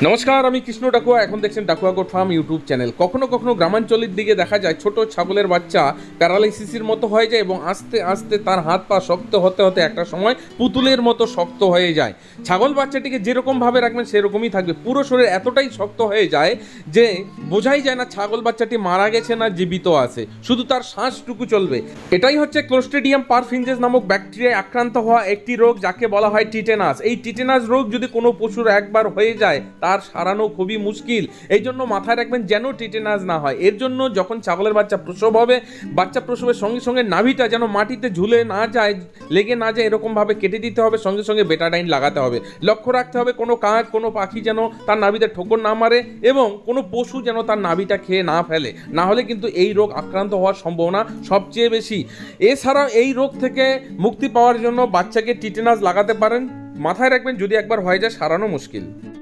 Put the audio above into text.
নমস্কার, আমি কৃষ্ণ ডাকুয়া। এখন দেখছেন Dakua goat farm YouTube channel. কখনো কখনো গ্রামাঞ্চলের দিকে দেখা যায় ছোট ছাগলের বাচ্চা প্যারালাইসিসের মতো হয়ে যায় এবং আস্তে আস্তে তার হাত পা শক্ত হতে হতে একটা সময় পুতুলের মতো শক্ত হয়ে যায়। ছাগল বাচ্চাটিকে যেরকমভাবে রাখবেন সেরকমই থাকবে, পুরো শরীর এতটাই শক্ত হয়ে যায় যে বোঝাই যায় না ছাগল বাচ্চাটি মারা গেছে না জীবিত আছে, শুধু তার শ্বাসটুকু চলবে। এটাই হচ্ছে ক্লোস্ট্রিডিয়াম পারফিনজেস নামক ব্যাকটেরিয়ায় আক্রান্ত হওয়া একটি রোগ, যাকে বলা হয় টিটেনাস। এই টিটেনাস রোগ যদি কোনো পশুর একবার হয়ে যায় তার সারানো খুবই মুশকিল। এই জন্য মাথায় রাখবেন যেন টিটেনাস না হয়। এর জন্য যখন ছাগলের বাচ্চা প্রসব হবে, বাচ্চা প্রসবের সঙ্গে সঙ্গে নাভিটা যেন মাটিতে ঝুলে না যায়, লেগে না যায়, এরকমভাবে কেটে দিতে হবে। সঙ্গে সঙ্গে বেটাডাইন লাগাতে হবে। লক্ষ্য রাখতে হবে কোনো কাক কোনো পাখি যেন তার নাভিতে ঠোকর না মারে এবং কোনো পশু যেন তার নাভিটা খেয়ে না ফেলে, না হলে কিন্তু এই রোগ আক্রান্ত হওয়ার সম্ভাবনা সবচেয়ে বেশি। এছাড়াও এই রোগ থেকে মুক্তি পাওয়ার জন্য বাচ্চাকে টিটেনাস লাগাতে পারেন। মাথায় রাখবেন যদি একবার হয়ে যায় সারানো মুশকিল।